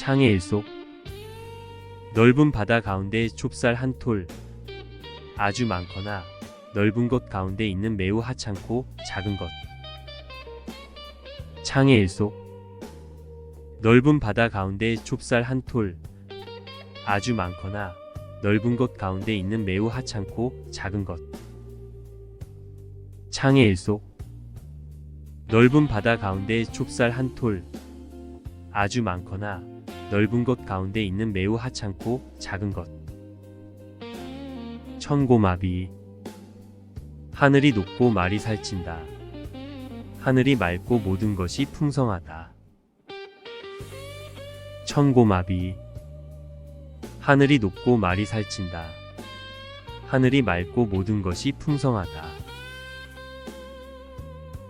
창의 일속. 넓은 바다 가운데 좁쌀 한 톨. 아주 많거나 넓은 것 가운데 있는 매우 하찮고 작은 것. 창의 일속. 넓은 바다 가운데 좁쌀 한 톨. 아주 많거나 넓은 것 가운데 있는 매우 하찮고 작은 것. 창의 일속. 넓은 바다 가운데 좁쌀 한 톨. 아주 많거나 넓은 것 가운데 있는 매우 하찮고 작은 것. 천고마비. 하늘이 높고 말이 살찐다. 하늘이 맑고 모든 것이 풍성하다. 천고마비. 하늘이 높고 말이 살찐다. 하늘이 맑고 모든 것이 풍성하다.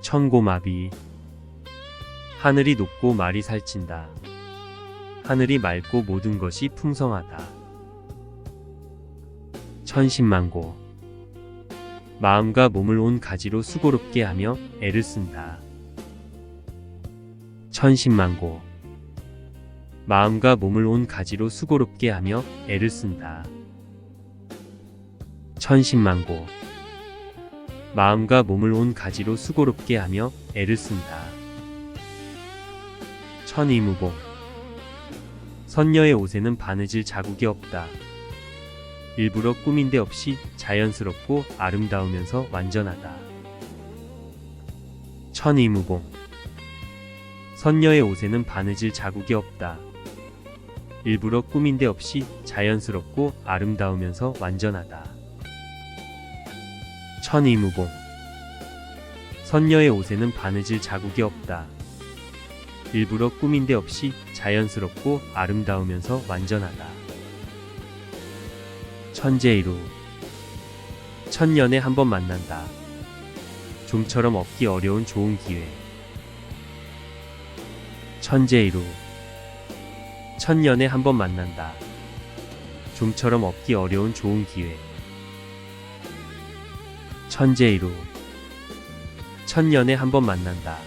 천고마비. 하늘이 높고 말이 살찐다. 하늘이 맑고 모든 것이 풍성하다. 천신만고. 마음과 몸을 온 가지로 수고롭게 하며 애를 쓴다. 천신만고. 마음과 몸을 온 가지로 수고롭게 하며 애를 쓴다. 천신만고. 마음과 몸을 온 가지로 수고롭게 하며 애를 쓴다. 천이무복. 선녀의 옷에는 바느질 자국이 없다. 일부러 꾸민 데 없이 자연스럽고 아름다우면서 완전하다. 천이무복. 선녀의 옷에는 바느질 자국이 없다. 일부러 꾸민 데 없이 자연스럽고 아름다우면서 완전하다. 천이무복. 선녀의 옷에는 바느질 자국이 없다. 일부러 꾸민 데 없이 자연스럽고 아름다우면서 완전하다. 천재이루. 천년에 한 번 만난다. 좀처럼 얻기 어려운 좋은 기회. 천재이루. 천년에 한 번 만난다. 좀처럼 얻기 어려운 좋은 기회. 천재이루. 천년에 한 번 만난다.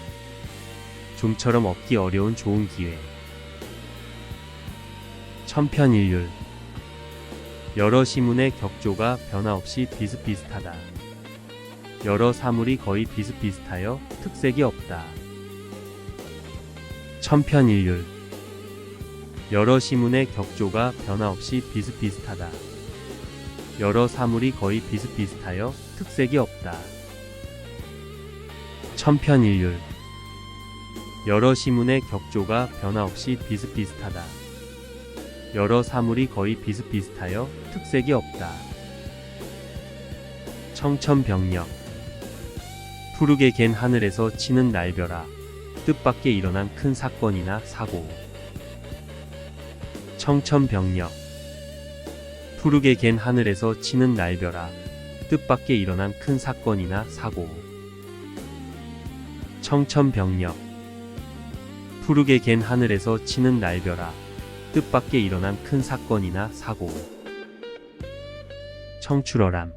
좀처럼 얻기 어려운 좋은 기회. 천편일률. 여러 시문의 격조가 변화없이 비슷비슷하다. 여러 사물이 거의 비슷비슷하여 특색이 없다. 천편일률. 여러 시문의 격조가 변화없이 비슷비슷하다. 여러 사물이 거의 비슷비슷하여 특색이 없다. 천편일률. 여러 시문의 격조가 변화없이 비슷비슷하다. 여러 사물이 거의 비슷비슷하여 특색이 없다. 청천벽력. 푸르게 갠 하늘에서 치는 날벼락. 뜻밖의 일어난 큰 사건이나 사고. 청천벽력. 푸르게 갠 하늘에서 치는 날벼락. 뜻밖의 일어난 큰 사건이나 사고. 청천벽력. 푸르게 갠 하늘에서 치는 날벼락. 뜻밖의 일어난 큰 사건이나 사고. 청출어람.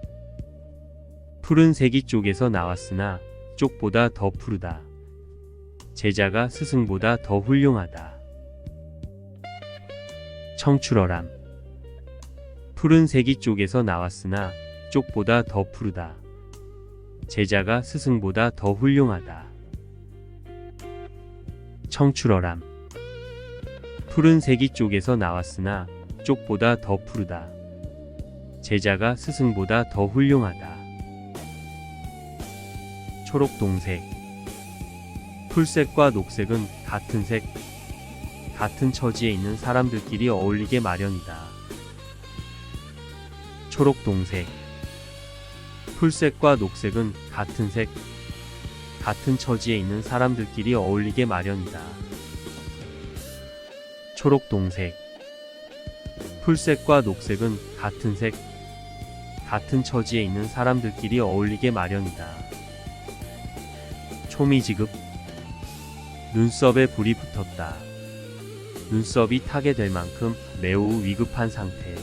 푸른 색이 쪽에서 나왔으나 쪽보다 더 푸르다. 제자가 스승보다 더 훌륭하다. 청출어람. 푸른 색이 쪽에서 나왔으나 쪽보다 더 푸르다. 제자가 스승보다 더 훌륭하다. 청출어람. 푸른 색이 쪽에서 나왔으나 쪽보다 더 푸르다. 제자가 스승보다 더 훌륭하다. 초록동색. 풀색과 녹색은 같은 색, 같은 처지에 있는 사람들끼리 어울리게 마련이다. 초록동색. 풀색과 녹색은 같은 색, 같은 처지에 있는 사람들끼리 어울리게 마련이다. 초록동색. 풀색과 녹색은 같은 색, 같은 처지에 있는 사람들끼리 어울리게 마련이다. 초미지급. 눈썹에 불이 붙었다. 눈썹이 타게 될 만큼 매우 위급한 상태.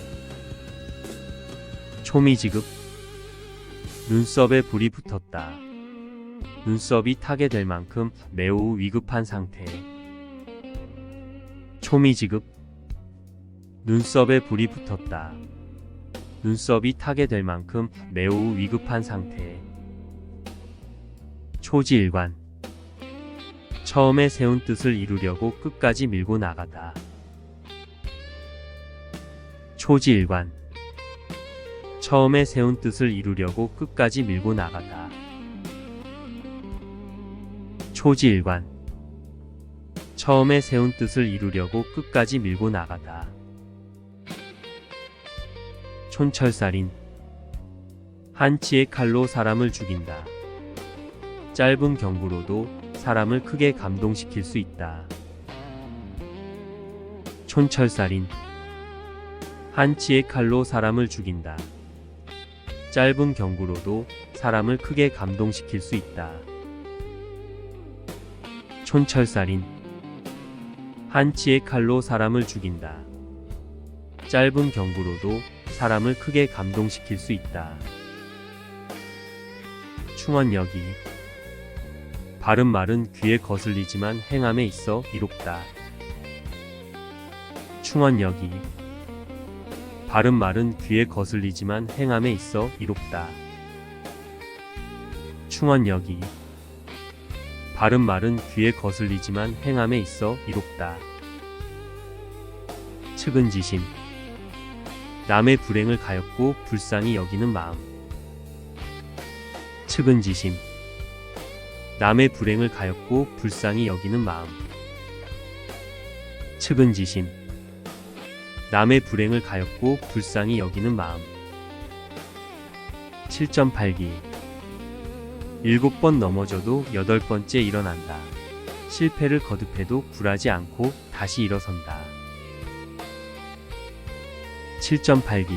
초미지급. 눈썹에 불이 붙었다. 눈썹이 타게 될 만큼 매우 위급한 상태. 초미지급. 눈썹에 불이 붙었다. 눈썹이 타게 될 만큼 매우 위급한 상태. 초지일관. 처음에 세운 뜻을 이루려고 끝까지 밀고 나가다. 초지일관. 처음에 세운 뜻을 이루려고 끝까지 밀고 나가다. 초지일관. 처음에 세운 뜻을 이루려고 끝까지 밀고 나가다. 촌철살인. 한치의 칼로 사람을 죽인다. 짧은 경구로도 사람을 크게 감동시킬 수 있다. 촌철살인. 한치의 칼로 사람을 죽인다. 짧은 경구로도 사람을 크게 감동시킬 수 있다. 촌철살인. 한치의 칼로 사람을 죽인다. 짧은 경구로도 사람을 크게 감동시킬 수 있다. 충언여기. 바른 말은 귀에 거슬리지만 행함에 있어 이롭다. 충언여기. 바른 말은 귀에 거슬리지만 행함에 있어 이롭다. 충언여기. 바른 말은 귀에 거슬리지만 행함에 있어 이롭다. 측은지심. 남의 불행을 가엾고 불쌍히 여기는 마음. 측은지심. 남의 불행을 가엾고 불쌍히 여기는 마음. 측은지심. 남의 불행을 가엾고 불쌍히 여기는 마음. 7.8기. 7번 넘어져도 8번째 일어난다. 실패를 거듭해도 굴하지 않고 다시 일어선다. 7.8기.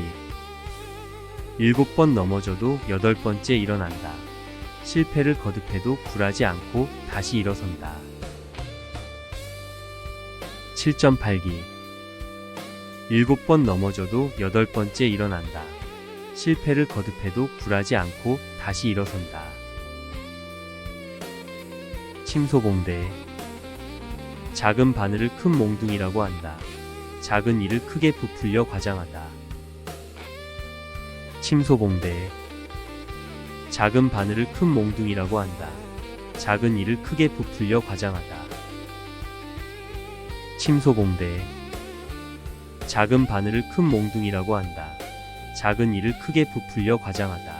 7번 넘어져도 8번째 일어난다. 실패를 거듭해도 굴하지 않고 다시 일어선다. 7.8기. 7번 넘어져도 8번째 일어난다. 실패를 거듭해도 굴하지 않고 다시 일어선다. 침소봉대. 작은 바늘을 큰 몽둥이라고 한다. 작은 일을 크게 부풀려 과장하다. 침소봉대. 작은 바늘을 큰 몽둥이라고 한다. 작은 일을 크게 부풀려 과장하다. 침소봉대. 작은 바늘을 큰 몽둥이라고 한다. 작은 일을 크게 부풀려 과장하다.